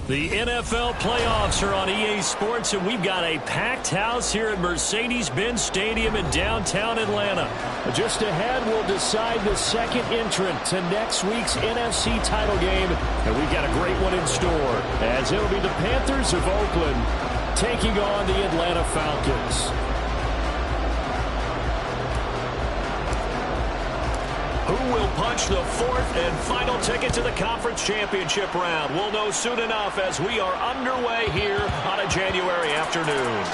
The NFL playoffs are on EA Sports, and we've got a packed house here at Mercedes-Benz Stadium in downtown Atlanta. Just ahead, we'll decide the second entrant to next week's NFC title game, and we've got a great one in store, as it'll be the Panthers of Oakland taking on the Atlanta Falcons. Who will punch the fourth and final ticket to the conference championship round? We'll know soon enough as we are underway here on a January afternoon.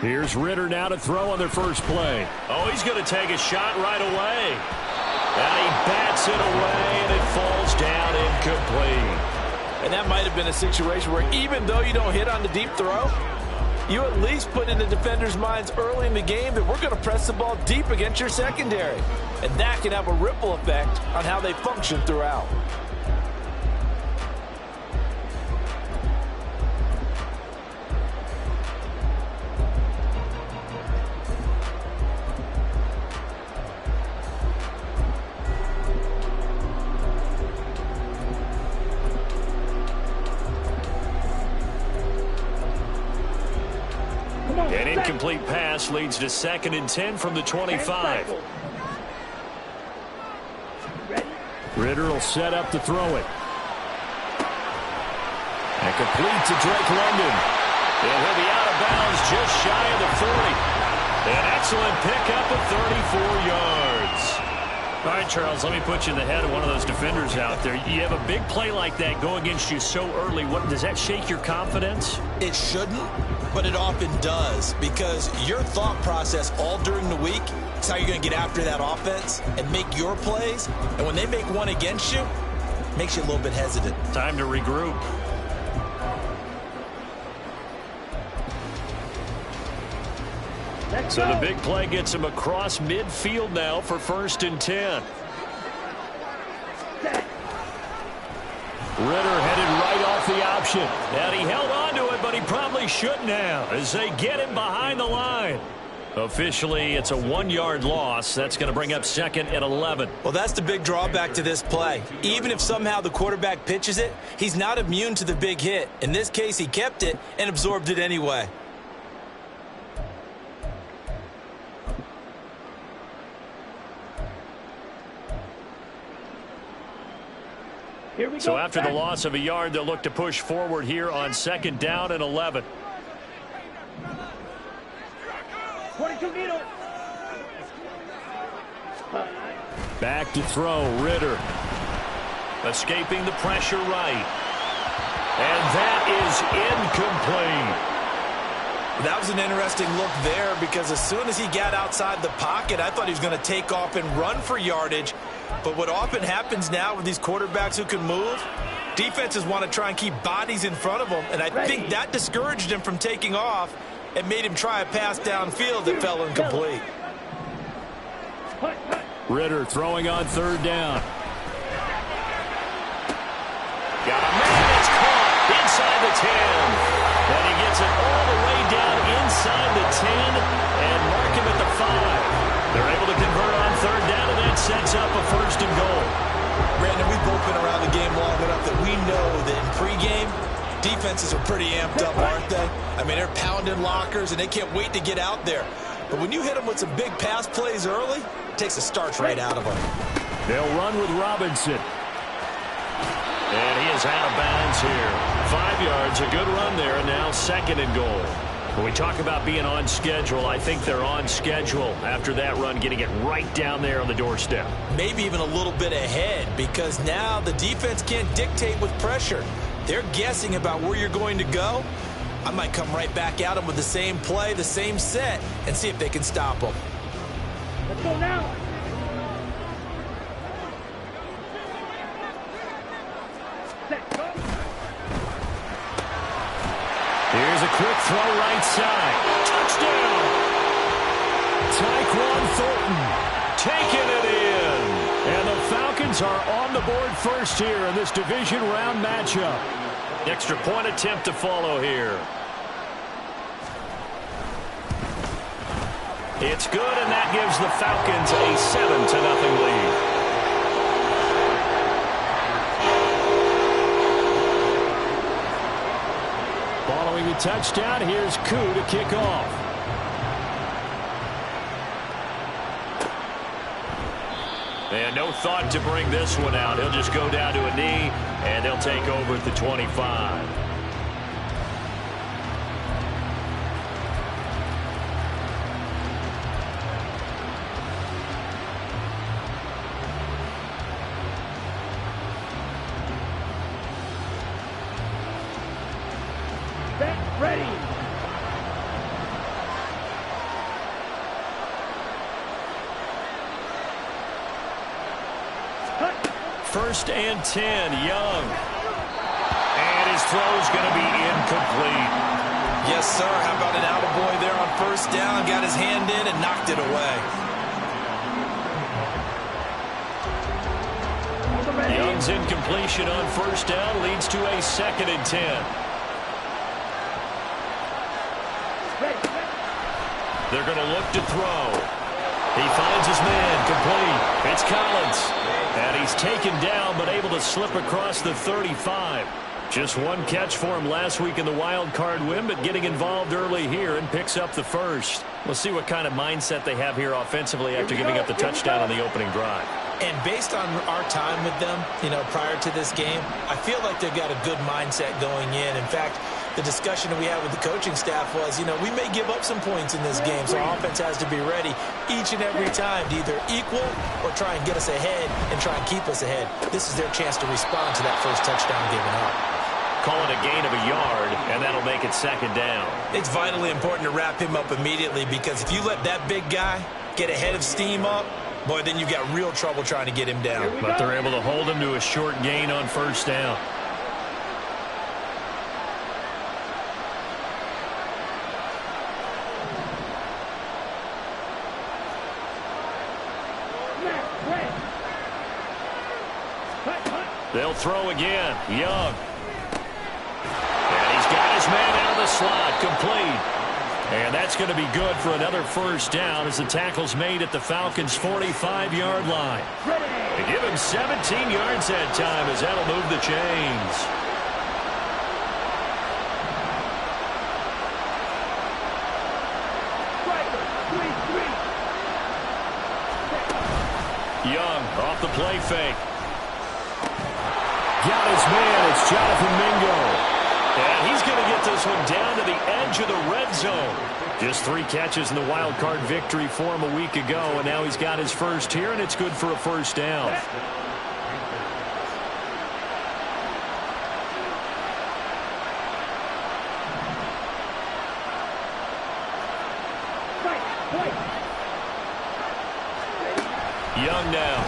Here's Ritter now to throw on their first play. Oh, he's going to take a shot right away. And he bats it away, and it falls down incomplete. And that might have been a situation where even though you don't hit on the deep throw, you at least put in the defender's minds early in the game that we're going to press the ball deep against your secondary. And that can have a ripple effect on how they function throughout. An incomplete pass leads to 2nd and 10 from the 25. Ritter will set up to throw it. And complete to Drake London. And he'll be out of bounds just shy of the 40. An excellent pickup of 34 yards. All right, Charles, let me put you in the head of one of those defenders out there. You have a big play like that go against you so early. What does that shake your confidence? It shouldn't, but it often does, because your thought process all during the week is how you're going to get after that offense and make your plays. And when they make one against you, it makes you a little bit hesitant. Time to regroup. So the big play gets him across midfield now for 1st and 10. Ritter headed right off the option. And he held on to it, but he probably shouldn't have as they get him behind the line. Officially, it's a 1-yard loss. That's going to bring up 2nd and 11. Well, that's the big drawback to this play. Even if somehow the quarterback pitches it, he's not immune to the big hit. In this case, he kept it and absorbed it anyway. So after the loss of a yard, they'll look to push forward here on 2nd down and 11. 22 needle. Back to throw, Ritter. Escaping the pressure right. And that is incomplete. That was an interesting look there, because as soon as he got outside the pocket, I thought he was going to take off and run for yardage. But what often happens now with these quarterbacks who can move, defenses want to try and keep bodies in front of them, and I think that discouraged him from taking off and made him try a pass downfield that fell incomplete. Ritter throwing on 3rd down. Got a man that's caught inside the 10. And he gets it all the way down inside the 10 and mark him at the 5. They're able to convert on 3rd down, and that sets up a 1st and goal. Brandon, we've both been around around the game long enough that we know that in pregame, defenses are pretty amped up, aren't they? I mean, they're pounding lockers, and they can't wait to get out there. But when you hit them with some big pass plays early, it takes the starch right out of them. They'll run with Robinson. And he is out of bounds here. 5 yards, a good run there, and now 2nd and goal. When we talk about being on schedule, I think they're on schedule after that run, getting it right down there on the doorstep. Maybe even a little bit ahead, because now the defense can't dictate with pressure. They're guessing about where you're going to go. I might come right back at them with the same play, the same set, and see if they can stop them. Let's go now. Here's a quick throw right side. Touchdown! Tyquan Thornton taking it in. And the Falcons are on the board first here in this division round matchup. Extra point attempt to follow here. It's good, and that gives the Falcons a 7-0 lead. Following the touchdown, here's Koo to kick off. And no thought to bring this one out. He'll just go down to a knee, and they'll take over at the 25. Ready. First and 10, Young. And his throw's going to be incomplete. Yes, sir. How about an attaboy there on first down? Got his hand in and knocked it away. Young's incompletion on first down leads to a 2nd and 10. They're going to look to throw. He finds his man, complete. It's Collins. And he's taken down, but able to slip across the 35. Just one catch for him last week in the wild card win, but getting involved early here and picks up the first. We'll see what kind of mindset they have here offensively after giving up the touchdown on the opening drive. And based on our time with them, prior to this game, I feel like they've got a good mindset going in. In fact, the discussion that we had with the coaching staff was, we may give up some points in this game, so our offense has to be ready each and every time to either equal or try and get us ahead and try and keep us ahead. This is their chance to respond to that first touchdown given up. Call it a gain of a yard, and that'll make it 2nd down. It's vitally important to wrap him up immediately, because if you let that big guy get ahead of steam up, boy, then you've got real trouble trying to get him down. But they're able to hold him to a short gain on first down. They'll throw again. Young. And he's got his man out of the slot. Complete. And that's going to be good for another first down as the tackle's made at the Falcons' 45-yard line. They give him 17 yards that time as that'll move the chains. Young off the play fake. Got his man. It's Jonathan Mingo. And he's going to get this one down to the edge of the red zone. Just 3 catches in the wild card victory for him a week ago, and now he's got his first here, and it's good for a first down. Young now.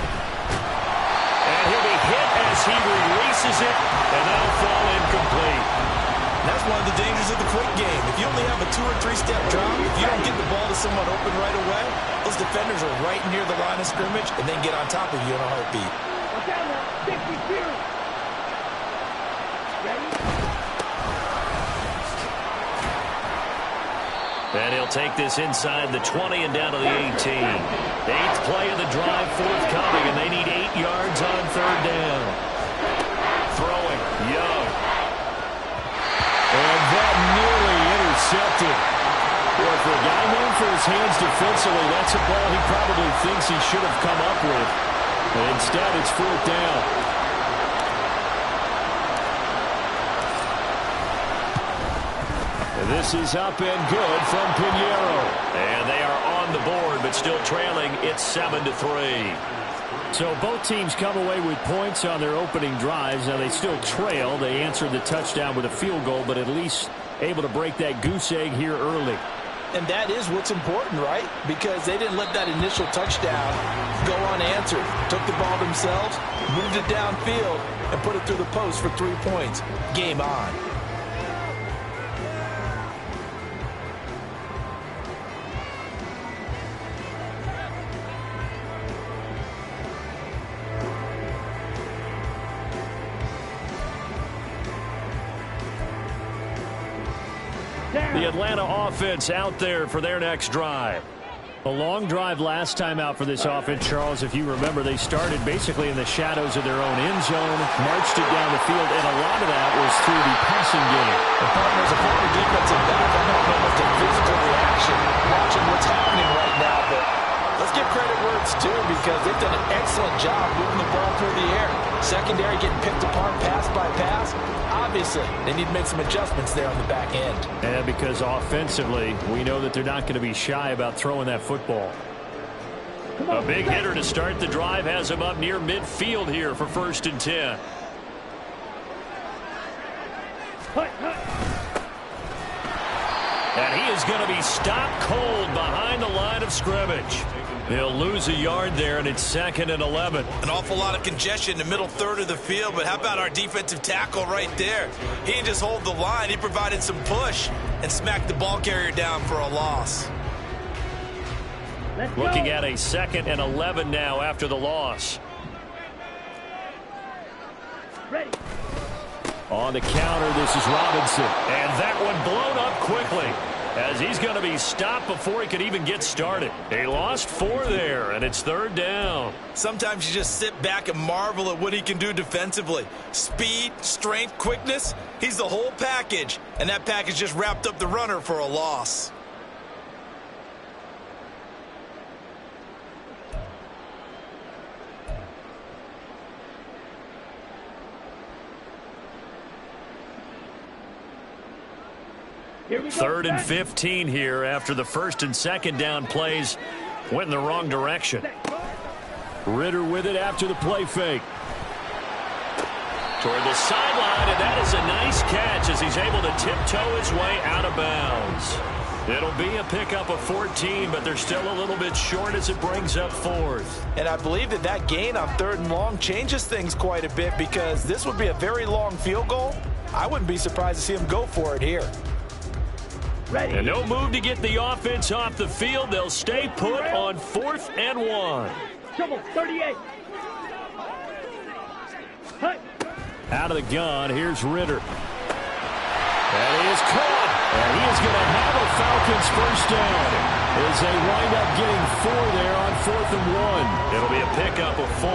And he'll be hit as he releases it, and that'll fall incomplete. That's one of the dangers of the quick game. If you only have a 2- or 3-step drop, if you don't get the ball to someone open right away, those defenders are right near the line of scrimmage and then get on top of you in a heartbeat. And he'll take this inside the 20 and down to the 18. 8th play of the drive forthcoming, and they need 8 yards on 3rd down. deflected. Well, for a guy known for his hands defensively, that's a ball he probably thinks he should have come up with. But instead, it's fourth down. And this is up and good from Pinheiro. And they are on the board, but still trailing. It's 7-3. So both teams come away with points on their opening drives. Now they still trail. They answered the touchdown with a field goal, but at least able to break that goose egg here early. And that is what's important, right? Because they didn't let that initial touchdown go unanswered. Took the ball themselves, moved it downfield, and put it through the post for 3 points. Game on. The Atlanta offense out there for their next drive. A long drive last time out for this offense, Charles. If you remember, they started basically in the shadows of their own end zone, marched it down the field, and a lot of that was through the passing game. The Panthers, a former defensive back, I don't know much of physical reaction watching what's happening right now, but let's give credit where it's due because they've done an excellent job moving the ball through the air. Secondary getting picked apart pass by pass. Obviously, they need to make some adjustments there on the back end. And because offensively, we know that they're not going to be shy about throwing that football. A big hitter to start the drive has him up near midfield here for 1st and 10. And he is going to be stopped cold behind the line of scrimmage. He'll lose a yard there, and it's 2nd and 11. An awful lot of congestion in the middle third of the field, but how about our defensive tackle right there? He didn't just hold the line. He provided some push and smacked the ball carrier down for a loss. Looking at a 2nd and 11 now after the loss. Ready. On the counter, this is Robinson. And that one blown up quickly, as he's going to be stopped before he could even get started. They lost 4 there, and it's 3rd down. Sometimes you just sit back and marvel at what he can do defensively. Speed, strength, quickness, he's the whole package. And that package just wrapped up the runner for a loss. Here we go. 3rd and 15 here after the 1st and 2nd down plays went in the wrong direction. Ritter with it after the play fake. Toward the sideline, and that is a nice catch as he's able to tiptoe his way out of bounds. It'll be a pickup of 14, but they're still a little bit short as it brings up 4th. And I believe that gain on 3rd and long changes things quite a bit because this would be a very long field goal. I wouldn't be surprised to see him go for it here. Ready. And no move to get the offense off the field. They'll stay put on 4th and 1. Trouble, 38. Hut. Out of the gun, here's Ritter. That is caught. And he is going to have a Falcons first down as they wind up getting 4 there on 4th and 1. It'll be a pickup of 4,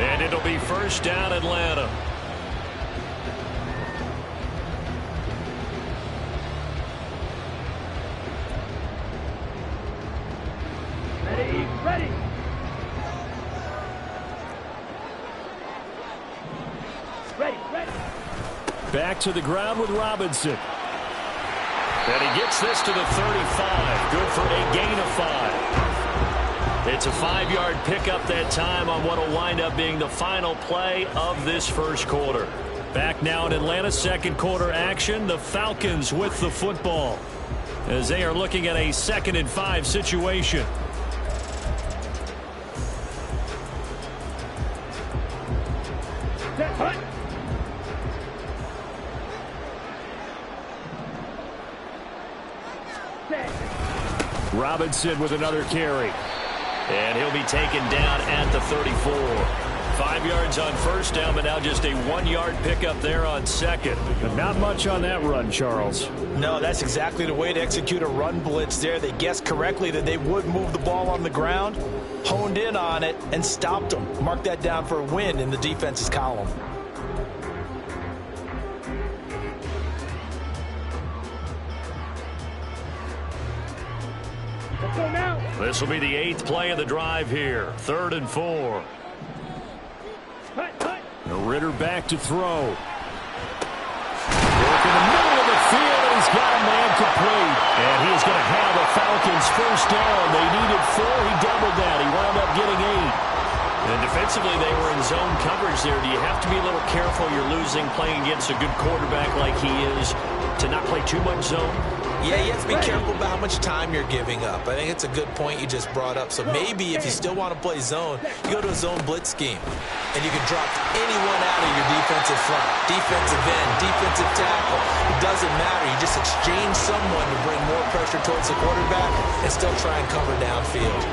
and it'll be first down Atlanta. Ready. Ready. Back to the ground with Robinson. And he gets this to the 35. Good for a gain of 5. It's a 5-yard pickup that time on what will wind up being the final play of this first quarter. Back now in Atlanta, second quarter action. The Falcons with the football as they are looking at a 2nd and 5 situation. Robinson with another carry. And he'll be taken down at the 34. 5 yards on first down, but now just a 1-yard pickup there on 2nd. But not much on that run, Charles. No, that's exactly the way to execute a run blitz there. They guessed correctly that they would move the ball on the ground, honed in on it, and stopped them. Mark that down for a win in the defense's column. Let's go now. This will be the 8th play of the drive here. 3rd and 4. Ritter back to throw. Work in the middle of the field, and he's got a man complete. And he's going to have a Falcons first down. They needed 4. He doubled that. He wound up getting 8. And defensively, they were in zone coverage there. Do you have to be a little careful? You're losing playing against a good quarterback like he is to not play too much zone? Yeah, you have to be careful about how much time you're giving up. I think it's a good point you just brought up. So maybe if you still want to play zone, you go to a zone blitz scheme. And you can drop anyone out of your defensive front. Defensive end, defensive tackle. It doesn't matter. You just exchange someone to bring more pressure towards the quarterback and still try and cover downfield.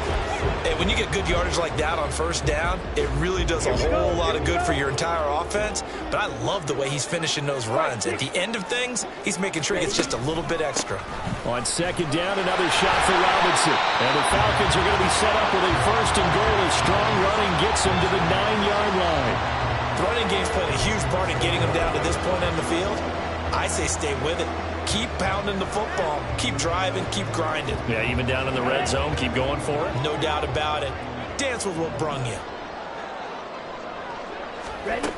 And when you get good yardage like that on first down, it really does a whole lot of good for your entire offense. But I love the way he's finishing those runs. At the end of things, he's making sure he gets just a little bit extra. On 2nd down, another shot for Robinson. And the Falcons are going to be set up with a 1st and goal. A strong running gets him to the 9-yard line. The running game's playing a huge part in getting him down to this point on the field. I say stay with it. Keep pounding the football. Keep driving. Keep grinding. Yeah, even down in the red zone, keep going for it. No doubt about it. Dance with what brung you. Ready?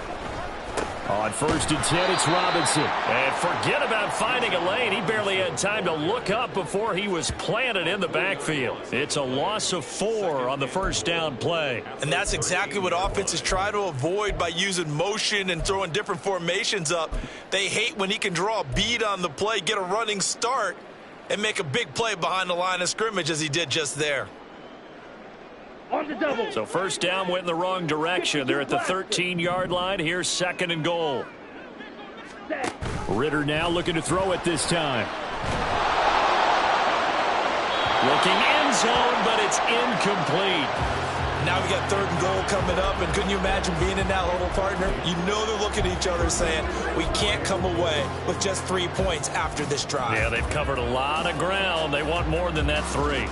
On 1st and 10, it's Robinson. And forget about finding a lane. He barely had time to look up before he was planted in the backfield. It's a loss of 4 on the first down play. And that's exactly what offenses try to avoid by using motion and throwing different formations up. They hate when he can draw a bead on the play, get a running start, and make a big play behind the line of scrimmage as he did just there. On the double. So first down went in the wrong direction. They're at the 13-yard line. Here's 2nd and goal. Ritter now looking to throw it this time. Looking end zone, but it's incomplete. Now we got 3rd and goal coming up, and couldn't you imagine being in that little partner? You know they're looking at each other saying, we can't come away with just 3 points after this drive. Yeah, they've covered a lot of ground. They want more than that 3.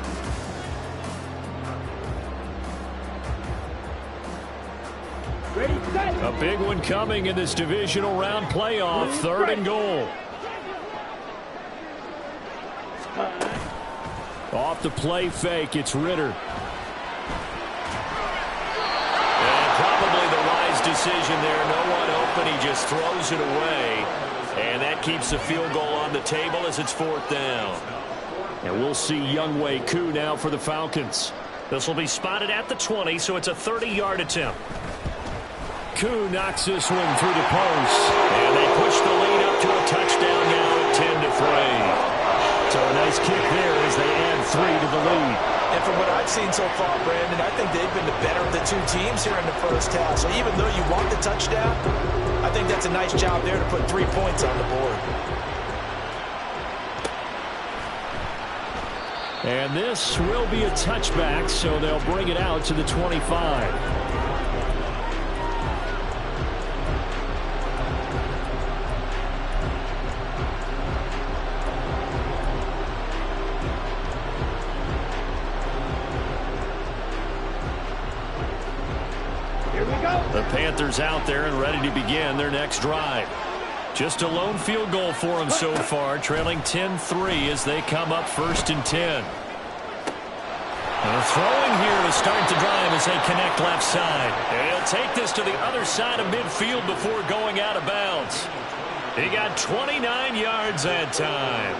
Ready, set. A big one coming in this divisional round playoff. 3rd and goal. Off the play fake, it's Ritter. And probably the wise decision there. No one open, he just throws it away. And that keeps the field goal on the table as it's 4th down. And we'll see Younghoe Koo now for the Falcons. This will be spotted at the 20, so it's a 30-yard attempt. Koo knocks this one through the post. And they push the lead up to a touchdown now at 10-3. So a nice kick there as they add 3 to the lead. And from what I've seen so far, Brandon, I think they've been the better of the 2 teams here in the first half. So even though you want the touchdown, I think that's a nice job there to put 3 points on the board. And this will be a touchback, so they'll bring it out to the 25. The Panthers out there and ready to begin their next drive. Just a lone field goal for them so far, trailing 10-3 as they come up 1st and 10. And throwing here to start the drive as they connect left side. And he'll take this to the other side of midfield before going out of bounds. He got 29 yards that time.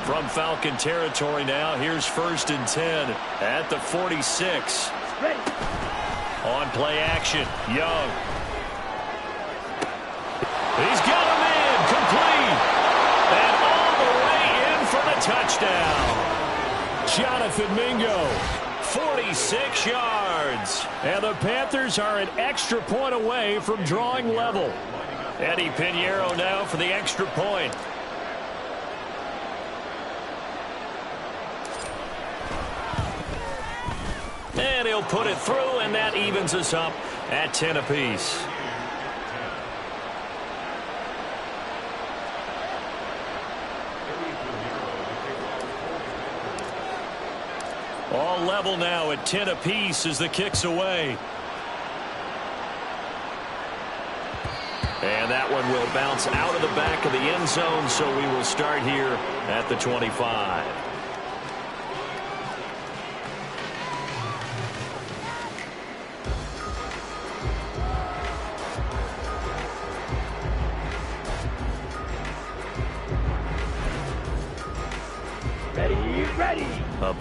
From Falcon territory now, here's 1st and 10 at the 46. Ready. On play action, Young. He's got him in, complete. And all the way in for the touchdown. Jonathan Mingo, 46 yards. And the Panthers are an extra point away from drawing level. Eddie Pinheiro now for the extra point. And he'll put it through, and that evens us up at 10 apiece. All level now at 10 apiece as the kick's away. And that one will bounce out of the back of the end zone, so we will start here at the 25.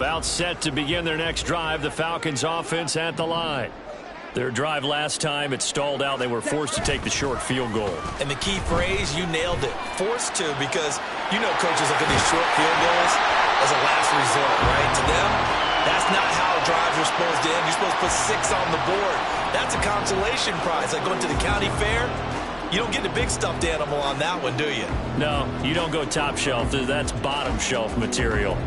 About set to begin their next drive. The Falcons offense at the line. Their drive last time, it stalled out. They were forced to take the short field goal. And the key phrase, you nailed it. Forced to, because you know coaches look at these short field goals as a last resort, right? To them, that's not how drives are supposed to end. You're supposed to put 6 on the board. That's a consolation prize. Like going to the county fair, you don't get the big stuffed animal on that one, do you? No, you don't go top shelf. That's bottom shelf material.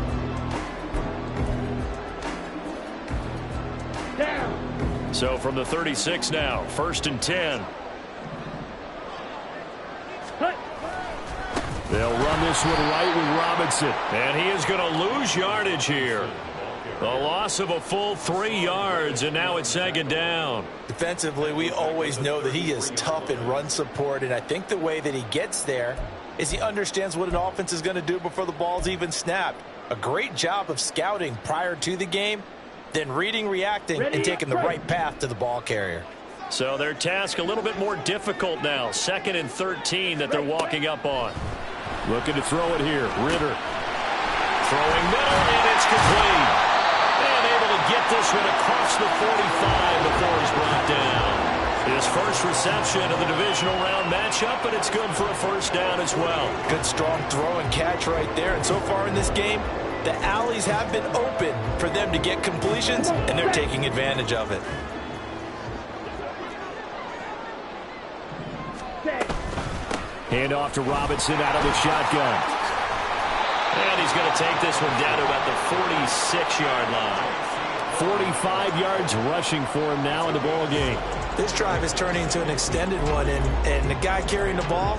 So from the 36 now, 1st and 10. They'll run this one right with Robinson. And he is going to lose yardage here. A loss of a full 3 yards, and now it's 2nd down. Defensively, we always know that he is tough in run support, and I think the way that he gets there is he understands what an offense is going to do before the ball's even snapped. A great job of scouting prior to the game, then reading, reacting, and taking the right path to the ball carrier. So their task a little bit more difficult now. 2nd and 13 that they're walking up on. Looking to throw it here. Ritter. Throwing middle, and it's complete. And able to get this one across the 45 before he's brought down. His first reception of the divisional round matchup, and it's good for a 1st down as well. Good strong throw and catch right there. And so far in this game, the alleys have been open for them to get completions, and they're taking advantage of it. Hand off to Robinson out of the shotgun. And he's going to take this one down to about the 46-yard line. 45 yards rushing for him now in the ball game. This drive is turning into an extended one, and the guy carrying the ball,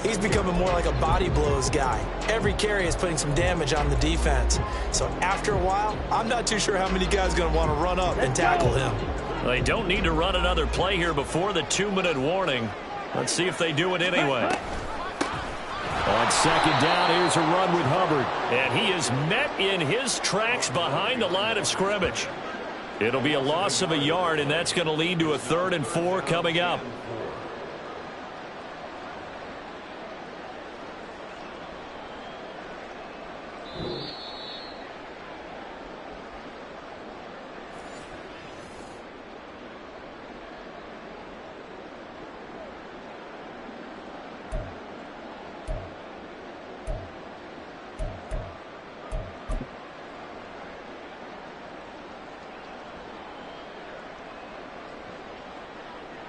he's becoming more like a body blows guy. Every carry is putting some damage on the defense. So after a while, I'm not too sure how many guys are going to want to run up and tackle him. They don't need to run another play here before the 2-minute warning. Let's see if they do it anyway. On 2nd down, here's a run with Hubbard. And he is met in his tracks behind the line of scrimmage. It'll be a loss of a yard, and that's going to lead to a 3rd and 4 coming up.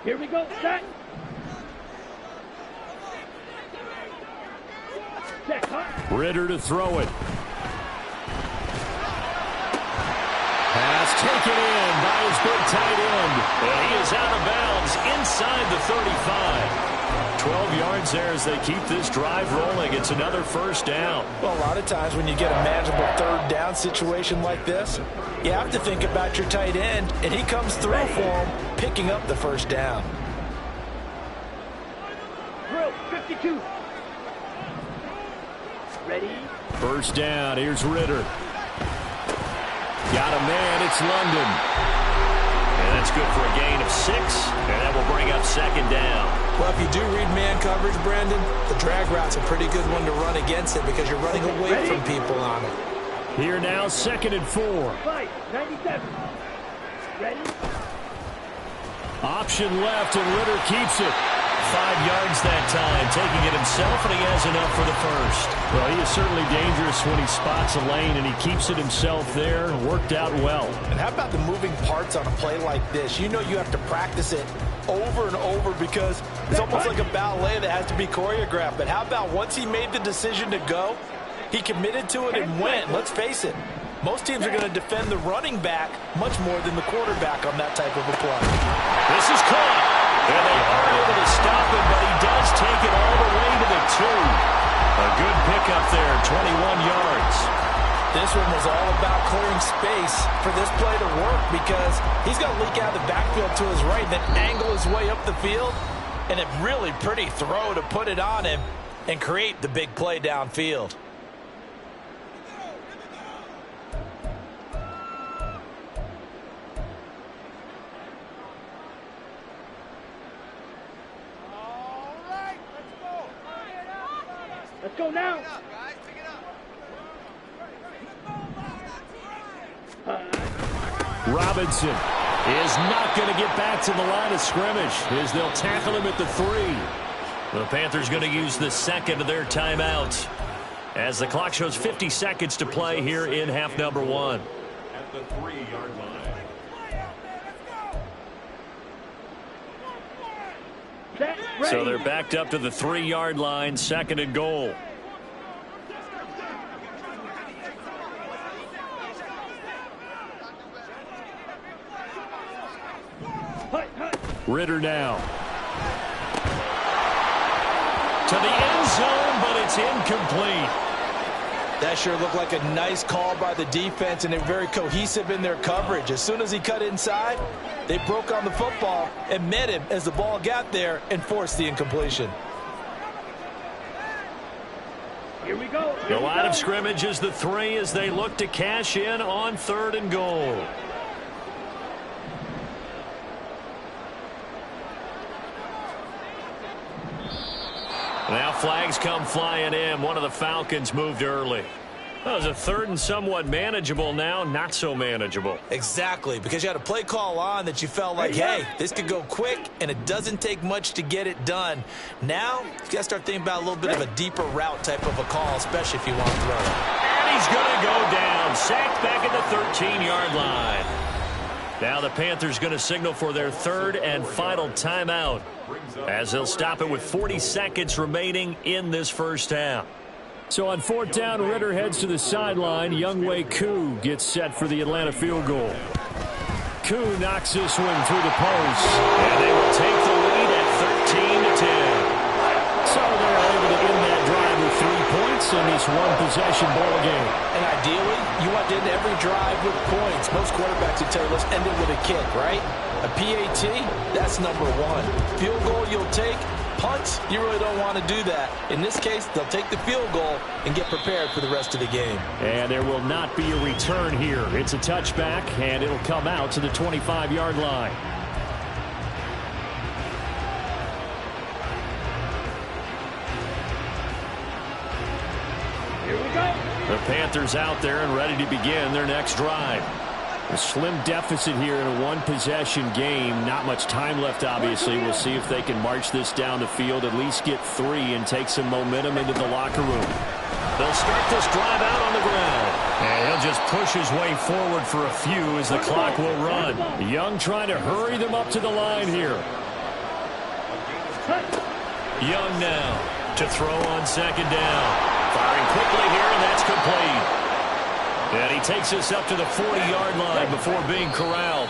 Here we go, set. Ritter to throw it. Pass taken in by his big tight end. And he is out of bounds inside the 35. 12 yards there as they keep this drive rolling. It's another 1st down. Well, a lot of times when you get a manageable 3rd down situation like this, you have to think about your tight end, and he comes through for him, picking up the 1st down. Drill 52. Ready? 1st down. Here's Ritter. Got a man. It's London. And that's good for a gain of 6. And that will bring up 2nd down. Well, if you do read man coverage, Brandon, the drag route's a pretty good one to run against it because you're running away from people on it. Here now, 2nd and 4. 97. Ready? Option left, and Ritter keeps it. 5 yards that time, taking it himself, and he has enough for the 1st. Well, he is certainly dangerous when he spots a lane, and he keeps it himself there. Worked out well. And how about the moving parts on a play like this? You know you have to practice it over and over because it's almost like a ballet that has to be choreographed. But how about once he made the decision to go, he committed to it and went. Let's face it, most teams are going to defend the running back much more than the quarterback on that type of a play. This is caught, and they are able to stop him, but he does take it all the way to the 2. A good pickup there, 21 yards. This one was all about clearing space for this play to work because he's going to leak out of the backfield to his right, then angle his way up the field, and a really pretty throw to put it on him and create the big play downfield. Let's go now. Robinson is not going to get back to the line of scrimmage as they'll tackle him at the 3. The Panthers going to use the second of their timeouts as the clock shows 50 seconds to play here in half number 1. At the 3-yard line. So they're backed up to the 3-yard line, 2nd and goal. Ritter now. To the end zone, but it's incomplete. That sure looked like a nice call by the defense, and they're very cohesive in their coverage. As soon as he cut inside, they broke on the football and met him as the ball got there and forced the incompletion. Here we go. The line of scrimmage is the 3 as they look to cash in on 3rd and goal. Now flags come flying in. One of the Falcons moved early. That was a 3rd and somewhat manageable, now not so manageable. Exactly, because you had a play call on that you felt like, hey, this could go quick, and it doesn't take much to get it done. Now, you got to start thinking about a little bit of a deeper route type of a call, especially if you want to throw it. And he's going to go down. Sacked back at the 13-yard line. Now the Panthers going to signal for their 3rd and final timeout as they'll stop it with 40 seconds remaining in this first half. So on 4th down, Ritter heads to the sideline. Younghoe Koo gets set for the Atlanta field goal. Koo knocks this one through the post. And they will take the lead at 13-10. So they're able to end that drive with 3 points in this one-possession ball game. And ideally, you want to end every drive with points. Most quarterbacks would tell you, let's end it with a kick, right? A PAT, that's number 1. Field goal you'll take. Punts, you really don't want to do that. In this case, they'll take the field goal and get prepared for the rest of the game. And there will not be a return here. It's a touchback, and it'll come out to the 25-yard line. Here we go. The Panthers out there and ready to begin their next drive. A slim deficit here in a one-possession game. Not much time left, obviously. We'll see if they can march this down the field, at least get 3, and take some momentum into the locker room. They'll start this drive out on the ground. And he'll just push his way forward for a few as the clock will run. Young trying to hurry them up to the line here. Young now to throw on 2nd down. Firing quickly here, and that's complete. And he takes us up to the 40-yard line before being corralled.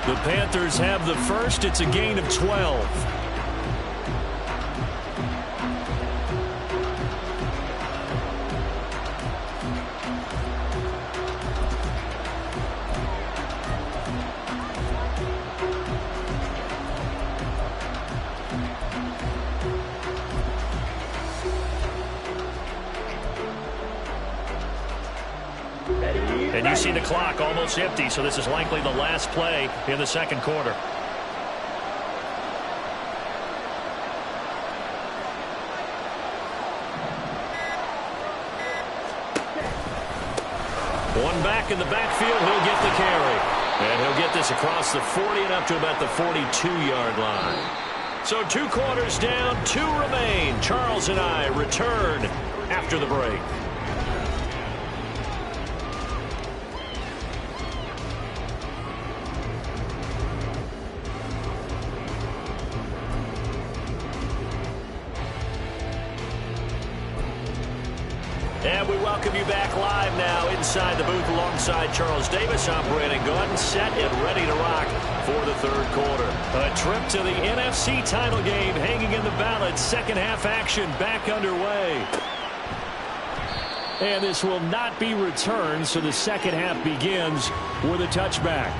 The Panthers have the first. It's a gain of 12. And you see the clock almost empty, so this is likely the last play in the 2nd quarter. One back in the backfield, he'll get the carry. And he'll get this across the 40 and up to about the 42-yard line. So 2 quarters down, 2 remain. Charles and I return after the break. And we welcome you back live now inside the booth alongside Charles Davis. I'm Brandon Gordon, set and ready to rock for the 3rd quarter. A trip to the NFC title game hanging in the balance. 2nd half action back underway. And this will not be returned, so the 2nd half begins with a touchback.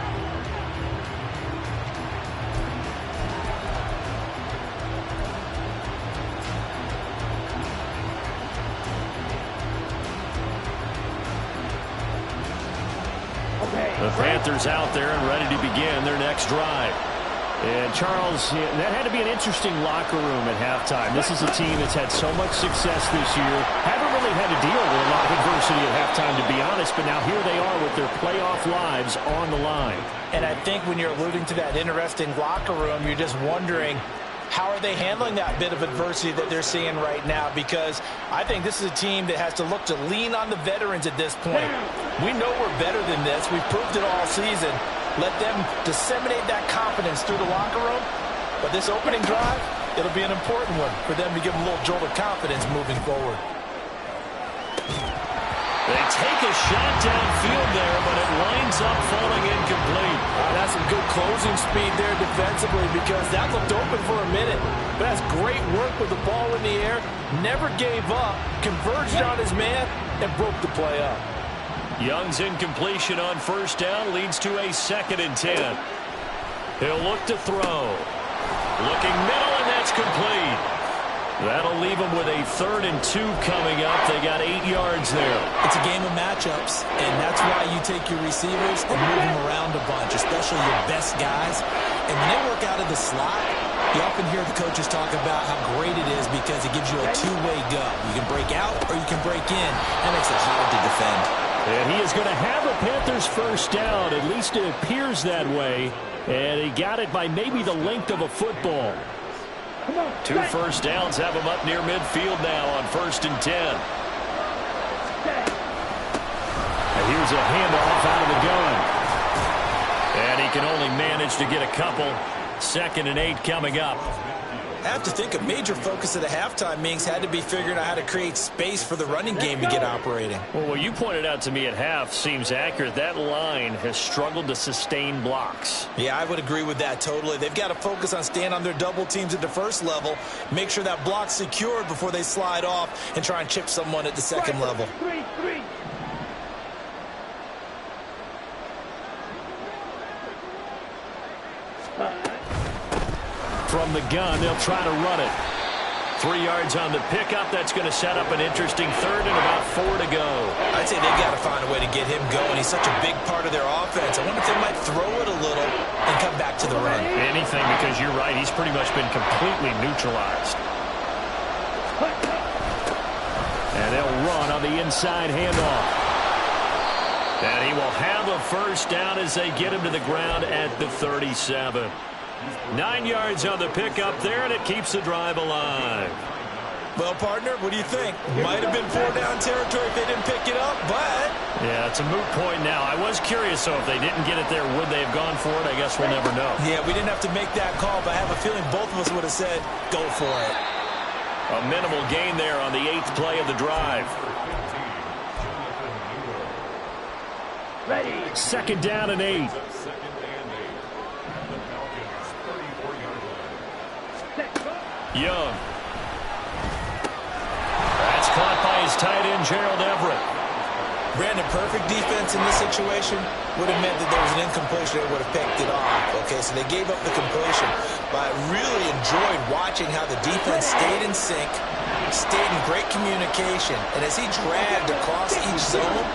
The Panthers out there and ready to begin their next drive. And, Charles, that had to be an interesting locker room at halftime. This is a team that's had so much success this year. Haven't really had to deal with a lot of adversity at halftime, to be honest, but now here they are with their playoff lives on the line. And I think when you're alluding to that interesting locker room, you're just wondering, how are they handling that bit of adversity that they're seeing right now? Because I think this is a team that has to look to lean on the veterans at this point. We know we're better than this. We've proved it all season. Let them disseminate that confidence through the locker room. But this opening drive, it'll be an important one for them to give them a little jolt of confidence moving forward. They take a shot downfield there, but it winds up falling incomplete. That's some good closing speed there defensively, because that looked open for a minute. But that's great work with the ball in the air. Never gave up, converged on his man, and broke the play up. Young's incompletion on first down leads to a 2nd and 10. He'll look to throw. Looking middle, and that's complete. That'll leave them with a 3rd and 2 coming up. They got 8 yards there. It's a game of matchups, and that's why you take your receivers and move them around a bunch, especially your best guys. And when they work out of the slot, you often hear the coaches talk about how great it is because it gives you a two-way go. You can break out or you can break in. That makes it hard to defend. And he is going to have a Panthers first down. At least it appears that way. And he got it by maybe the length of a football. 2 first downs have him up near midfield now on 1st and 10. And here's a handoff out of the gun. And he can only manage to get a couple. 2nd and 8 coming up. I have to think a major focus of the halftime meetings had to be figuring out how to create space for the running game to get operating. Well, what you pointed out to me at half seems accurate. That line has struggled to sustain blocks. Yeah, I would agree with that totally. They've got to focus on staying on their double teams at the first level, make sure that block's secured before they slide off and try and chip someone at the second level. From the gun, they'll try to run it. 3 yards on the pickup. That's going to set up an interesting 3rd and about 4 to go. I'd say they've got to find a way to get him going. He's such a big part of their offense. I wonder if they might throw it a little and come back to the run. Anything, because you're right. He's pretty much been completely neutralized. And they'll run on the inside handoff. And he will have a first down as they get him to the ground at the 37. 9 yards on the pickup there, and it keeps the drive alive. Well, partner, what do you think? Might have been 4-down territory if they didn't pick it up, but... Yeah, it's a moot point now. I was curious, so if they didn't get it there, would they have gone for it? I guess we'll never know. Yeah, we didn't have to make that call, but I have a feeling both of us would have said, go for it. A minimal gain there on the 8th play of the drive. Ready. 2nd down and 8. Young. That's caught by his tight end, Gerald Everett. Brandon, perfect defense in this situation would have meant that there was an incompletion. They would have picked it off. Okay, so they gave up the completion. But I really enjoyed watching how the defense stayed in sync, stayed in great communication. And as he dragged across each zone,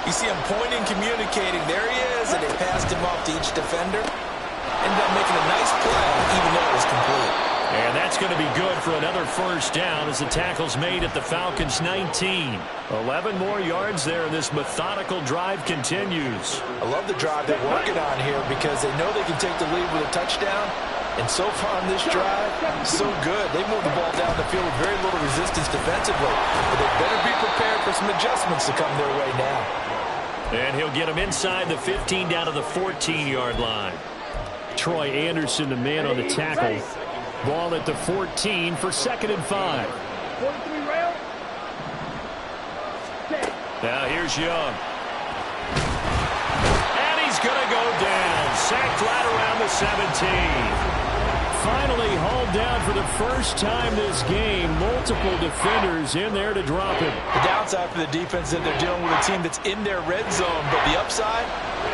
you see him pointing, communicating. There he is, and they passed him off to each defender. Ended up making a nice play, even though it was complete. And that's going to be good for another first down as the tackle's made at the Falcons' 19. 11 more yards there, and this methodical drive continues. I love the drive they're working on here because they know they can take the lead with a touchdown. And so far on this drive, so good. They moved the ball down the field with very little resistance defensively. But they better be prepared for some adjustments to come their way now. And he'll get them inside the 15 down to the 14-yard line. Troy Anderson, the man on the tackle. Ball at the 14 for 2nd and 5. 43 rail. Now here's Young. And he's going to go down. Sacked right around the 17. Finally hauled down for the first time this game. Multiple defenders in there to drop him. The downside for the defense is that they're dealing with a team that's in their red zone. But the upside,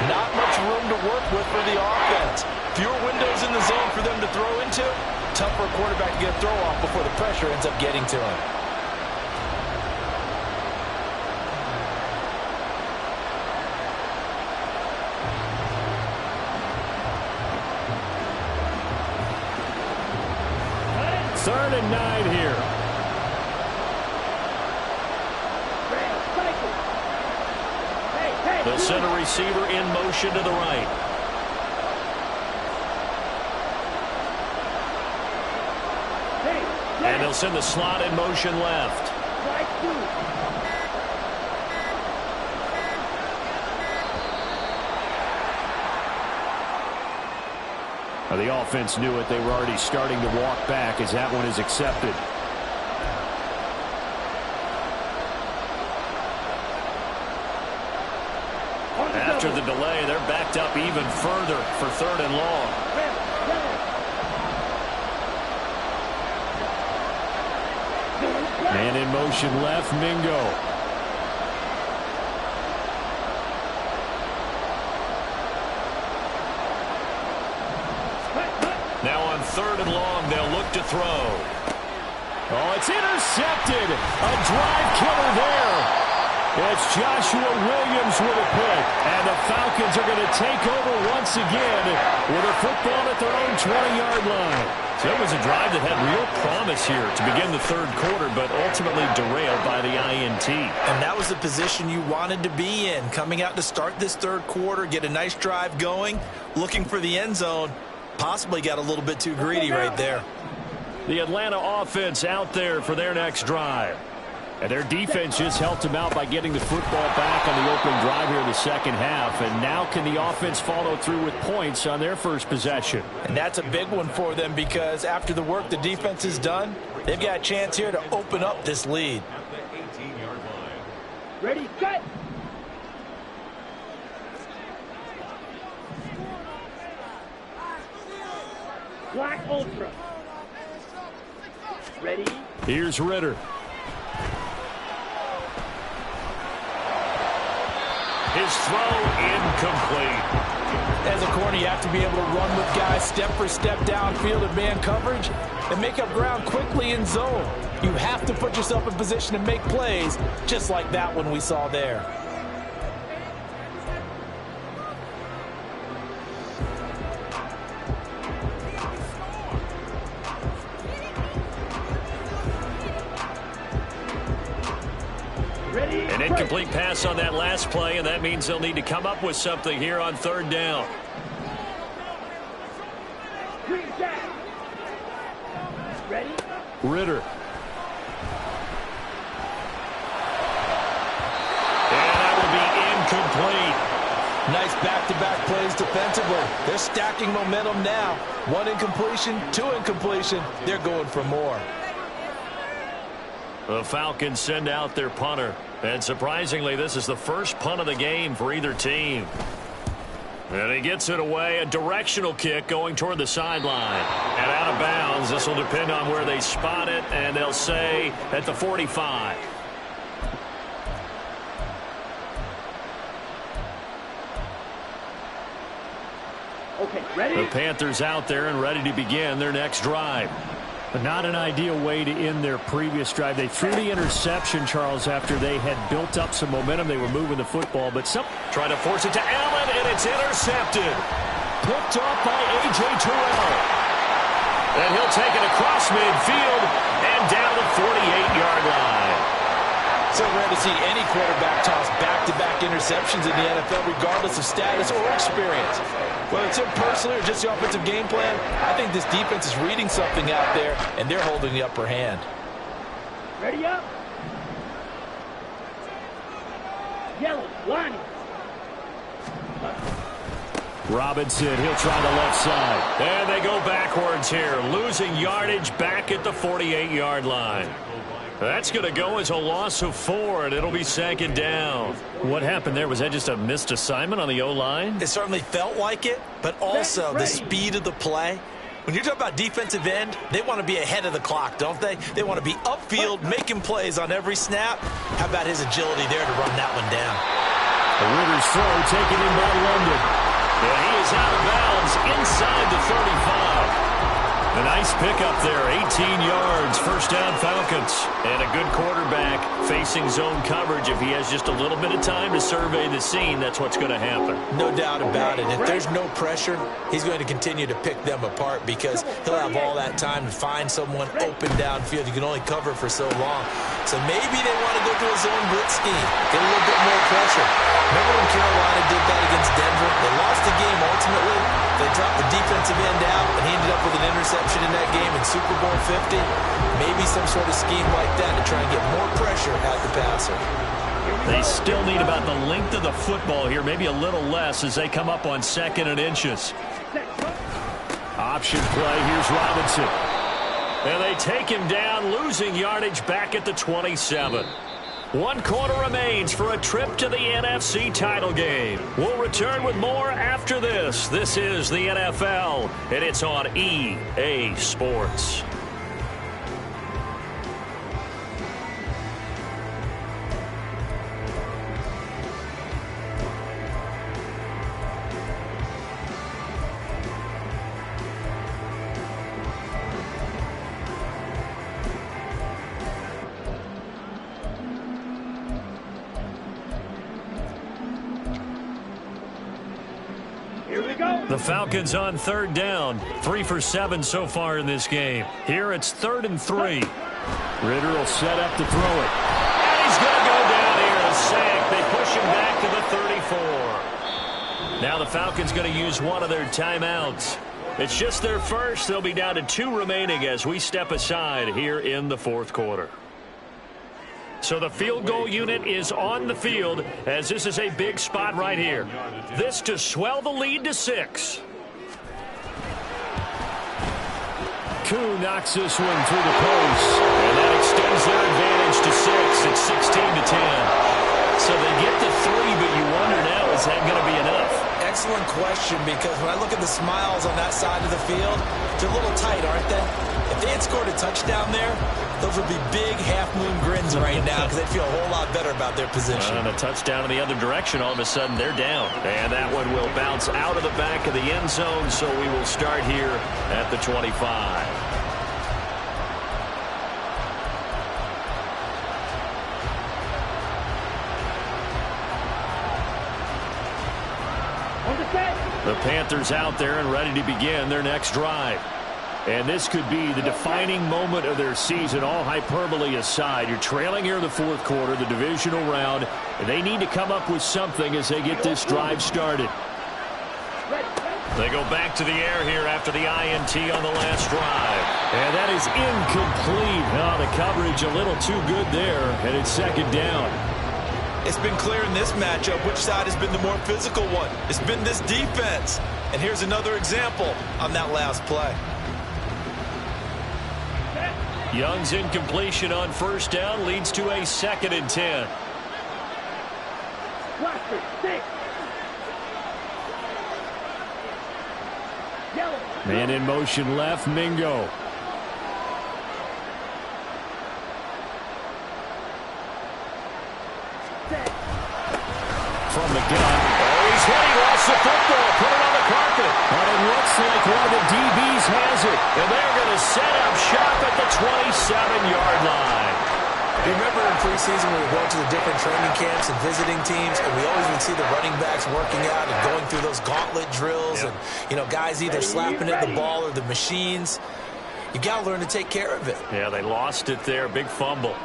not much room to work with for the offense. Fewer windows in the zone for them to throw into. Tough for a quarterback to get a throw off before the pressure ends up getting to him. 3rd and 9 here. They'll send a receiver in motion to the right. And they'll send the slot in motion left. Well, the offense knew it. They were already starting to walk back as that one is accepted. After the delay, they're backed up even further for 3rd and long. Man in motion left, Mingo. Now on 3rd and long, they'll look to throw. Oh, it's intercepted. A drive killer there. It's Joshua Williams with a pick. And the Falcons are going to take over once again with a football at their own 20-yard line. So it was a drive that had real promise here to begin the 3rd quarter, but ultimately derailed by the INT. And that was the position you wanted to be in, coming out to start this 3rd quarter, get a nice drive going, looking for the end zone. Possibly got a little bit too greedy right there. The Atlanta offense out there for their next drive. And their defense just helped them out by getting the football back on the opening drive here in the 2nd half. And now can the offense follow through with points on their first possession? And that's a big one for them because after the work the defense has done, they've got a chance here to open up this lead. Ready, set. Black Ultra. Ready. Here's Ritter. His throw incomplete. As a corner, you have to be able to run with guys step for step downfield in man coverage and make up ground quickly in zone. You have to put yourself in position to make plays, just like that one we saw there. An incomplete pass on that last play, and that means they'll need to come up with something here on 3rd down. Ready? Ritter. And that will be incomplete. Nice back-to-back plays defensively. They're stacking momentum now. 1 incompletion, 2 incompletion. They're going for more. The Falcons send out their punter. And surprisingly, this is the first punt of the game for either team. And he gets it away. A directional kick going toward the sideline. And out of bounds. This will depend on where they spot it. And they'll say at the 45. Okay, ready? The Panthers out there and ready to begin their next drive. But not an ideal way to end their previous drive. They threw the interception, Charles, after they had built up some momentum. They were moving the football, but some trying to force it to Allen, and it's intercepted. Picked off by A.J. Terrell. And he'll take it across midfield and down the 48-yard line. So rare to see any quarterback toss back-to-back interceptions in the NFL, regardless of status or experience. Whether it's him personally or just the offensive game plan, I think this defense is reading something out there, and they're holding the upper hand. Ready up. Yellow, line. Robinson, he'll try the left side. And they go backwards here, losing yardage back at the 48-yard line. That's going to go as a loss of 4, and it'll be 2nd down. What happened there? Was that just a missed assignment on the O-line? It certainly felt like it, but also the speed of the play. When you're talking about defensive end, they want to be ahead of the clock, don't they? They want to be upfield, making plays on every snap. How about his agility there to run that one down? The Ritter's throw taken in by London. And he is out of bounds inside the 35. And Nice pickup there, 18 yards, first down Falcons. And a good quarterback facing zone coverage. If he has just a little bit of time to survey the scene, that's what's going to happen. No doubt about it. If there's no pressure, he's going to continue to pick them apart because he'll have all that time to find someone open downfield. You can only cover for so long. So maybe they want to go to a zone blitz scheme, get a little bit more pressure. Remember when Carolina did that against Denver? They lost the game ultimately. They dropped the defensive end out, and he ended up with an interception in that game in Super Bowl 50. Maybe some sort of scheme like that to try and get more pressure at the passer. They still need about the length of the football here, maybe a little less as they come up on 2nd and inches. Option play, here's Robinson. And they take him down, losing yardage back at the 27. 1 quarter remains for a trip to the NFC title game. We'll return with more after this. This is the NFL, and it's on EA Sports. The Falcons on 3rd down. 3 for 7 so far in this game. Here it's 3rd and 3. Ritter will set up to throw it. And he's going to go down here. A sack. They push him back to the 34. Now the Falcons going to use one of their timeouts. It's just their first. They'll be down to 2 remaining as we step aside here in the 4th quarter. So the field goal unit is on the field as this is a big spot right here. This to swell the lead to 6. Koo knocks this one through the post. And that extends their advantage to 6. It's 16-10. So they get to 3, but you wonder now, is that going to be enough? Excellent question, because when I look at the smiles on that side of the field, they're a little tight, aren't they? If they had scored a touchdown there, those would be big half-moon grins right now because they'd feel a whole lot better about their position. And a touchdown in the other direction, all of a sudden they're down. And that one will bounce out of the back of the end zone, so we will start here at the 25. The Panthers out there and ready to begin their next drive. And this could be the defining moment of their season, all hyperbole aside. You're trailing here in the 4th quarter, the divisional round, and they need to come up with something as they get this drive started. They go back to the air here after the INT on the last drive. And that is incomplete. Oh, the coverage a little too good there, and it's 2nd down. It's been clear in this matchup which side has been the more physical one. It's been this defense. And here's another example on that last play. Young's incompletion on 1st down leads to a 2nd and 10. Man in motion left, Mingo. From the gun. Oh, he's hit. He lost the football. Put it on the carpet. And it looks like one of the DBs has it. And they're going to set up shop at the 27-yard line. You remember in preseason when we went to the different training camps and visiting teams, and we always would see the running backs working out and going through those gauntlet drills, and, you know, guys either slapping at the ball or the machines. You got to learn to take care of it. Yeah, they lost it there. Big fumble.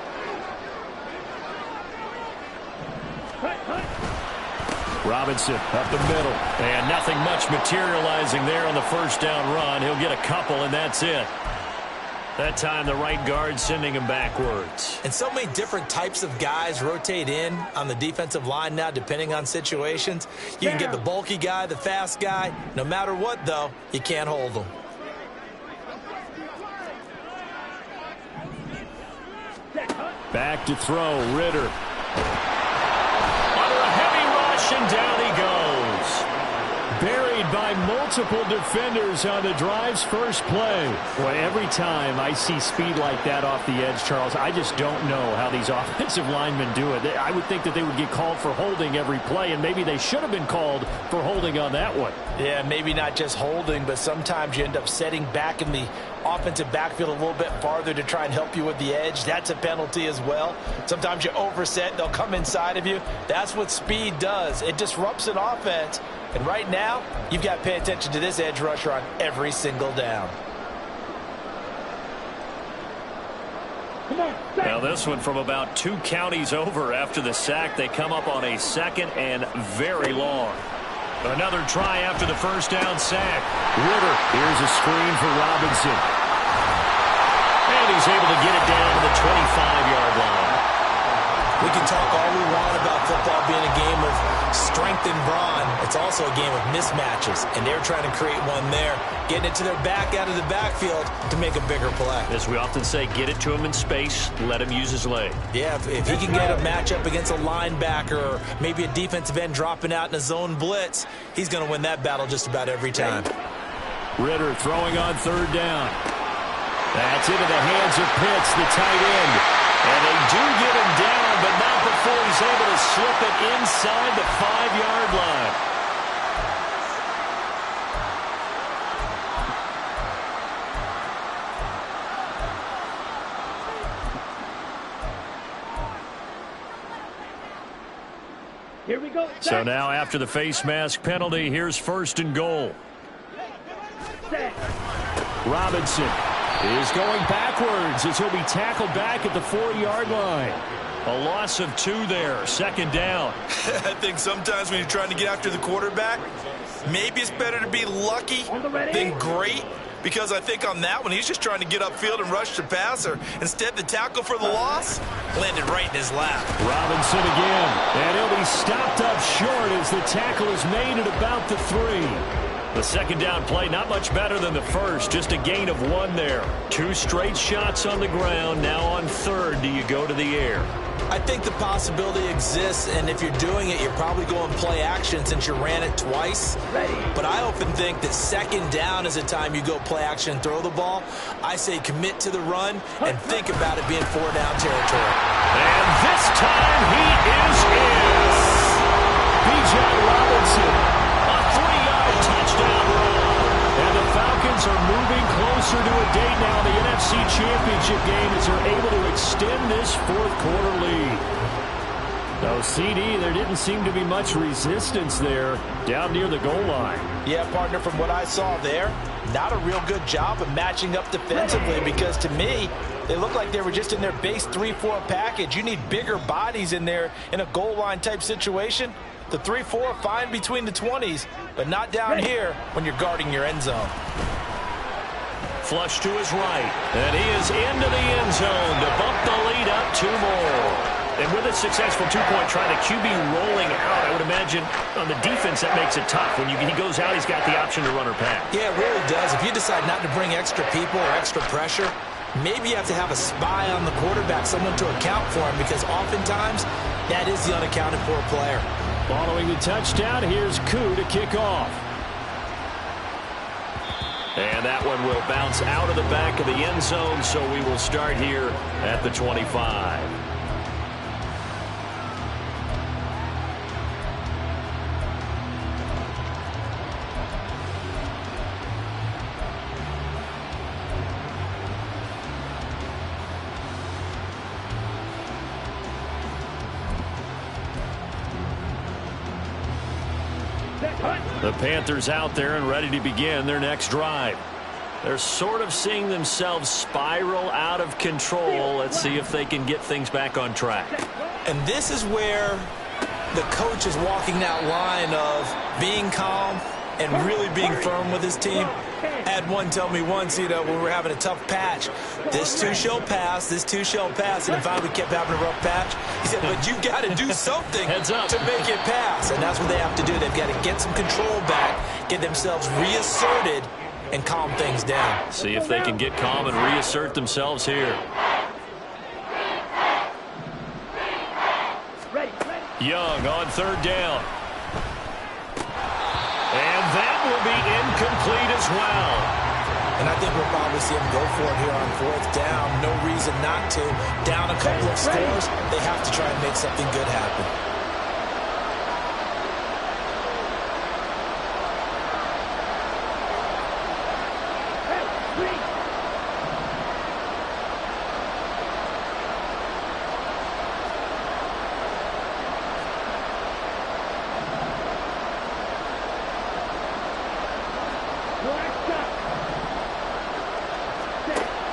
Robinson up the middle. And nothing much materializing there on the 1st down run. He'll get a couple, and that's it. That time the right guard sending him backwards. And so many different types of guys rotate in on the defensive line now, depending on situations. You can get the bulky guy, the fast guy. No matter what, though, you can't hold them. Back to throw, Ritter. Under a heavy rush, and down he goes. buried by multiple defenders on the drive's first play. Well, every time I see speed like that off the edge, Charles, I just don't know how these offensive linemen do it. I would think that they would get called for holding every play, and maybe they should have been called for holding on that one. Yeah, maybe not just holding, but sometimes you end up setting back in the offensive backfield a little bit farther to try and help you with the edge. That's a penalty as well. Sometimes you overset, they'll come inside of you. That's what speed does. It disrupts an offense. And right now, you've got to pay attention to this edge rusher on every single down. Now this one from about 2 counties over after the sack. They come up on a 2nd and very long. Another try after the first down sack. Ritter, here's a screen for Robinson. And he's able to get it down to the 25-yard line. We can talk all we want about football being a game of strength and brawn. It's also a game of mismatches, and they're trying to create one there, getting it to their back out of the backfield to make a bigger play. As we often say, get it to him in space, let him use his leg. Yeah, if he can get a matchup against a linebacker or maybe a defensive end dropping out in a zone blitz, he's going to win that battle just about every time. Ritter throwing on 3rd down. That's into the hands of Pitts, the tight end. And they do get him down, but not before he's able to slip it inside the 5-yard line. Here we go. So now after the face mask penalty, here's 1st and goal. Set. Robinson is going backwards as he'll be tackled back at the 4-yard line. A loss of 2 there, 2nd down. I think sometimes when you're trying to get after the quarterback, maybe it's better to be lucky than great, because I think on that one, he's just trying to get upfield and rush the passer. Instead, the tackle for the loss landed right in his lap. Robinson again, and he'll be stopped up short as the tackle is made at about the 3. The 2nd down play, not much better than the first, just a gain of 1 there. 2 straight shots on the ground. Now on 3rd, do you go to the air? I think the possibility exists, and if you're doing it, you're probably going play action since you ran it twice. But I often think that 2nd down is a time you go play action and throw the ball. I say commit to the run and think about it being 4-down territory. And this time he is in. Bijan Robinson, a 3-yard touchdown run. And the Falcons are moving closer to a date now in the NFC Championship game as they're able to extend this 4th-quarter lead. No, CD, there didn't seem to be much resistance there down near the goal line. Yeah, partner, from what I saw there, not a real good job of matching up defensively, because to me, they look like they were just in their base 3-4 package. You need bigger bodies in there in a goal line type situation. The 3-4 fine between the 20s, but not down here when you're guarding your end zone. Flush to his right, and he is into the end zone to bump the lead up 2 more. And with a successful 2-point try, the QB rolling out, I would imagine on the defense that makes it tough. When he goes out, he's got the option to run or pass. Yeah, it really does. If you decide not to bring extra people or extra pressure, maybe you have to have a spy on the quarterback, someone to account for him, because oftentimes that is the unaccounted for player. Following the touchdown, here's Koo to kick off. And that one will bounce out of the back of the end zone, so we will start here at the 25. The Panthers out there and ready to begin their next drive. They're sort of seeing themselves spiral out of control. Let's see if they can get things back on track. And this is where the coach is walking that line of being calm and really being firm with his team. I had one tell me once, when we were having a tough patch, this too shall pass, this too shall pass. And in fact, we kept having a rough patch. He said, but you've got to do something to make it pass. And that's what they have to do. They've got to get some control back, get themselves reasserted, and calm things down. See if they can get calm and reassert themselves here. Young on 3rd down. And that will be incomplete as well. And I think we'll probably see them go for it here on fourth down. No reason not to. Down a couple of scores, they have to try and make something good happen.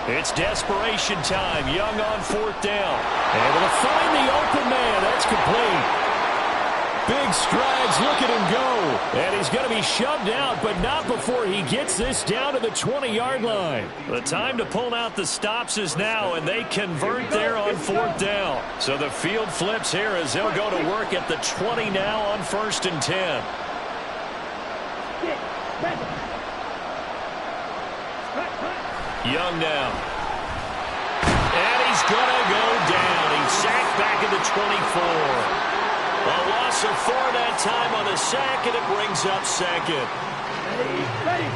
It's desperation time. Young on fourth down. Able to find the open man. That's complete. Big strides. Look at him go. And he's going to be shoved out, but not before he gets this down to the 20-yard line. The time to pull out the stops is now, and they convert there on fourth down. So the field flips here as they'll go to work at the 20 now on 1st and 10. Young now. And he's going to go down. He's sacked back at the 24. A loss of 4 that time on the sack, and it brings up second. Ready.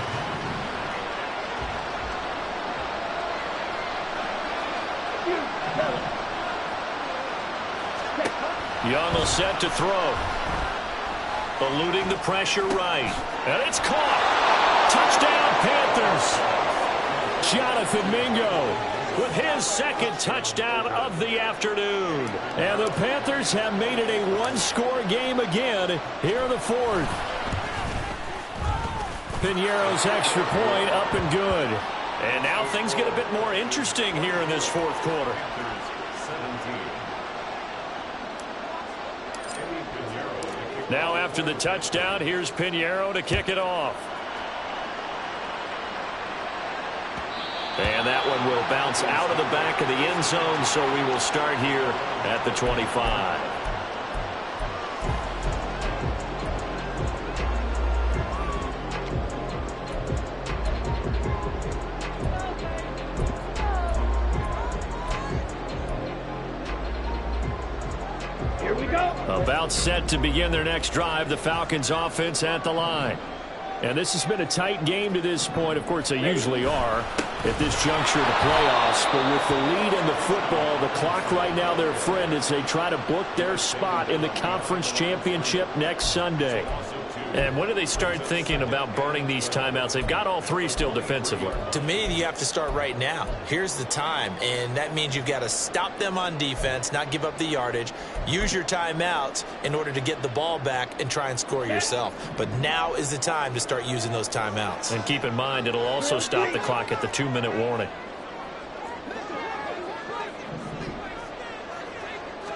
Young will set to throw. Eluding the pressure right. And it's caught. Touchdown, Panthers. Jonathan Mingo with his second touchdown of the afternoon. And the Panthers have made it a one-score game again here in the fourth. Piñeiro's extra point up and good. And now things get a bit more interesting here in this fourth quarter. Now after the touchdown, here's Piñeiro to kick it off. And that one will bounce out of the back of the end zone, so we will start here at the 25. Here we go. About set to begin their next drive, the Falcons offense at the line. And this has been a tight game to this point. Of course, they usually are at this juncture of the playoffs. But with the lead in the football, the clock right now their friend as they try to book their spot in the conference championship next Sunday. And when do they start thinking about burning these timeouts? They've got all three still defensively. To me, you have to start right now. Here's the time, and that means you've got to stop them on defense, not give up the yardage, use your timeouts in order to get the ball back and try and score yourself. But now is the time to start using those timeouts. And keep in mind, it'll also stop the clock at the 2-minute warning.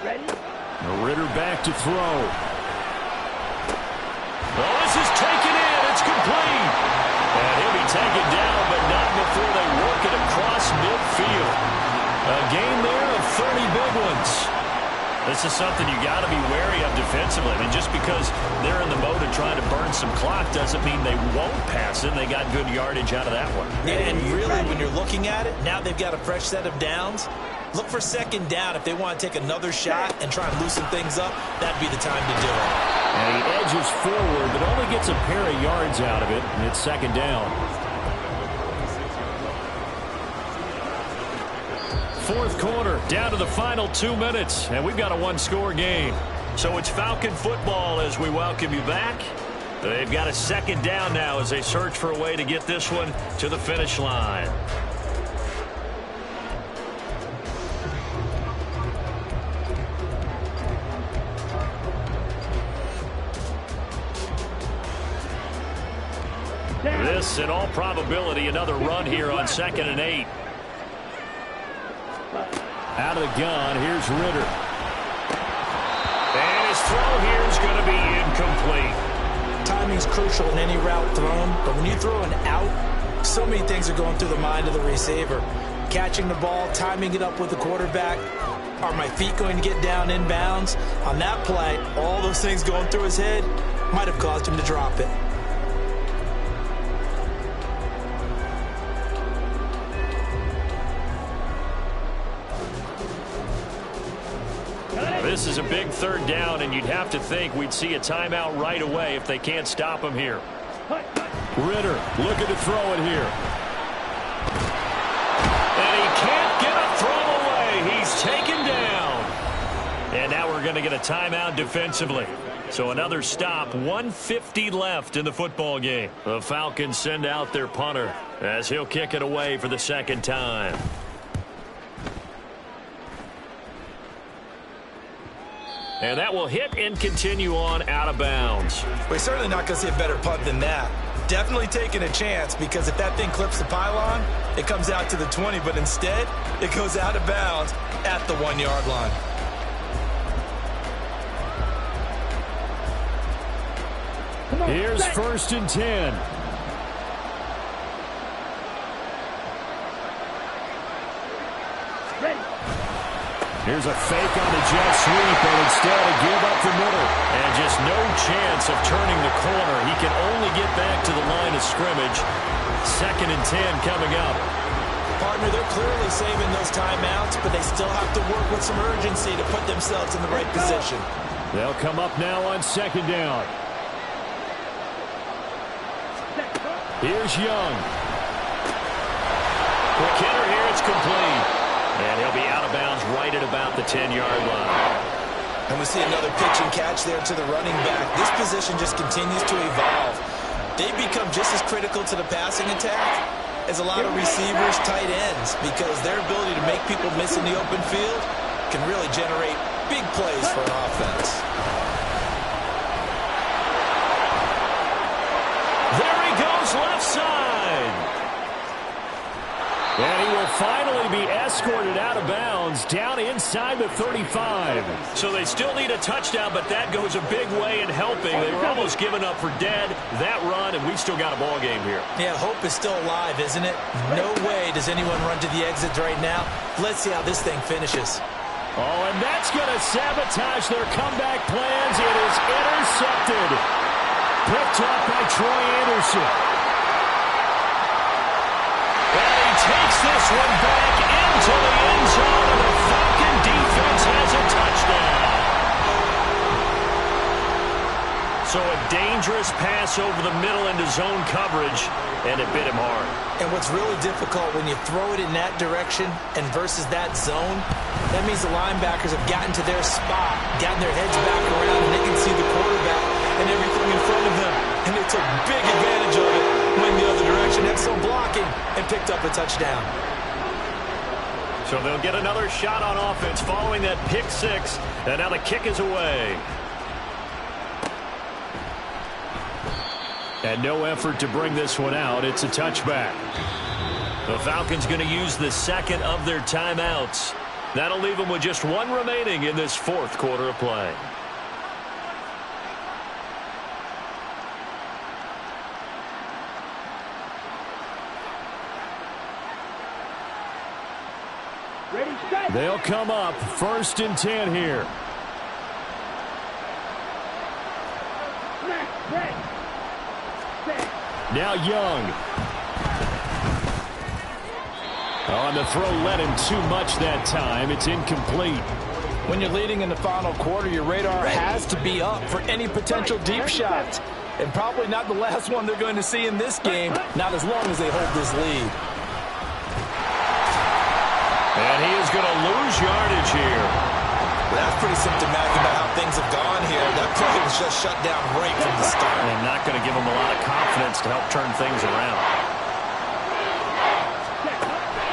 Ready? Ritter back to throw. Oh, this is taken in. It's complete. And he'll be taken down, but not before they work it across midfield. A game there of 30 big ones. This is something you got to be wary of defensively. I mean, just because they're in the mode of trying to burn some clock doesn't mean they won't pass it. They got good yardage out of that one. Yeah, and really, when you're looking at it, now they've got a fresh set of downs. Look for second down. If they want to take another shot and try and loosen things up, that'd be the time to do it. And he edges forward, but only gets a pair of yards out of it, and it's second down. Fourth quarter, down to the final 2 minutes, and we've got a one-score game. So it's Falcon football as we welcome you back. They've got a second down now as they search for a way to get this one to the finish line. This, in all probability, another run here on 2nd and 8. Out of the gun, here's Ritter. And his throw here is going to be incomplete. Timing's crucial in any route thrown, but when you throw an out, so many things are going through the mind of the receiver. Catching the ball, timing it up with the quarterback. Are my feet going to get down inbounds? On that play, all those things going through his head might have caused him to drop it. This is a big third down, and you'd have to think we'd see a timeout right away if they can't stop him here. Ritter looking to throw it here. And he can't get a throw away. He's taken down. And now we're going to get a timeout defensively. So another stop, 1:50 left in the football game. The Falcons send out their punter as he'll kick it away for the second time. And that will hit and continue on out of bounds. We're certainly not going to see a better punt than that. Definitely taking a chance, because if that thing clips the pylon, it comes out to the 20, but instead, it goes out of bounds at the 1-yard line. Here's 1st and 10. Ready. Here's a fake on the jet sweep, and instead a give up the middle. And just no chance of turning the corner. He can only get back to the line of scrimmage. 2nd and 10 coming up. Partner, they're clearly saving those timeouts, but they still have to work with some urgency to put themselves in the right position. They'll come up now on 2nd down. Here's Young. Quick hitter here, it's complete. And he'll be out of bounds right at about the 10-yard line. And we see another pitch and catch there to the running back. This position just continues to evolve. They become just as critical to the passing attack as a lot of receivers, tight ends, because their ability to make people miss in the open field can really generate big plays for an offense. There he goes, left side. And he will finally be escorted out of bounds down inside the 35. So they still need a touchdown, but that goes a big way in helping. They were almost given up for dead that run, and we've still got a ball game here. Yeah, hope is still alive, isn't it? No way does anyone run to the exits right now. Let's see how this thing finishes. Oh, and that's going to sabotage their comeback plans. It is intercepted. Picked up by Troy Anderson. And he takes this one back into the end zone, and the Falcon defense has a touchdown. So a dangerous pass over the middle into zone coverage, and it bit him hard. And what's really difficult when you throw it in that direction and versus that zone, that means the linebackers have gotten to their spot, gotten their heads back around, and they can see the quarterback and everything in front of them. And they took big advantage of it, went the other direction, had some blocking, and picked up a touchdown. So they'll get another shot on offense following that pick six, and now the kick is away. And no effort to bring this one out. It's a touchback. The Falcons going to use the second of their timeouts. That'll leave them with just one remaining in this fourth quarter of play. Ready, set. They'll come up 1st and 10 here. Ready. Set. Now Young. On the throw, led him too much that time. It's incomplete. When you're leading in the final quarter, your radar has to be up for any potential deep shots. And probably not the last one they're going to see in this game, not as long as they hold this lead. And he is going to lose yardage here. Well, that's pretty symptomatic about how things have gone here. That play was just shut down right from the start. And not going to give him a lot of confidence to help turn things around.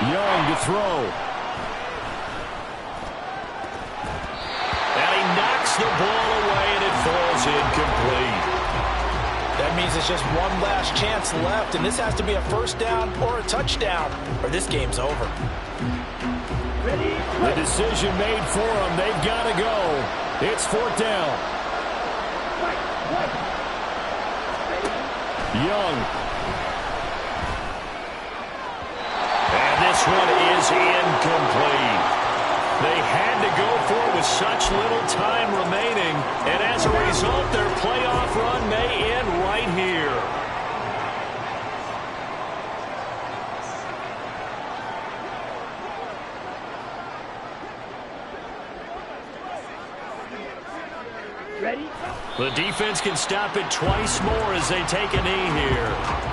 Young to throw. And he knocks the ball away, and it falls incomplete. That means it's just one last chance left, and this has to be a first down or a touchdown, or this game's over. Ready. The decision made for them. They've got to go. It's 4th down. Young. And this one is incomplete. They had to go for it with such little time remaining. And as a result, their playoff run may end right here. Ready. The defense can stop it twice more as they take a knee here.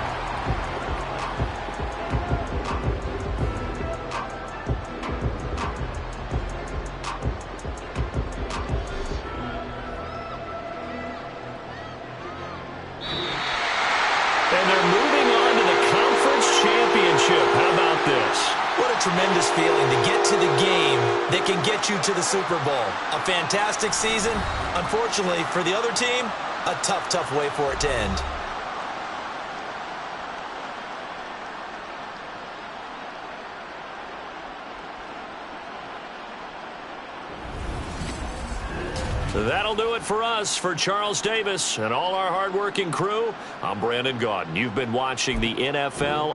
How about this? What a tremendous feeling to get to the game that can get you to the Super Bowl. A fantastic season. Unfortunately, for the other team, a tough, tough way for it to end. That'll do it for us. For Charles Davis and all our hardworking crew, I'm Brandon Gaudin. You've been watching the NFL.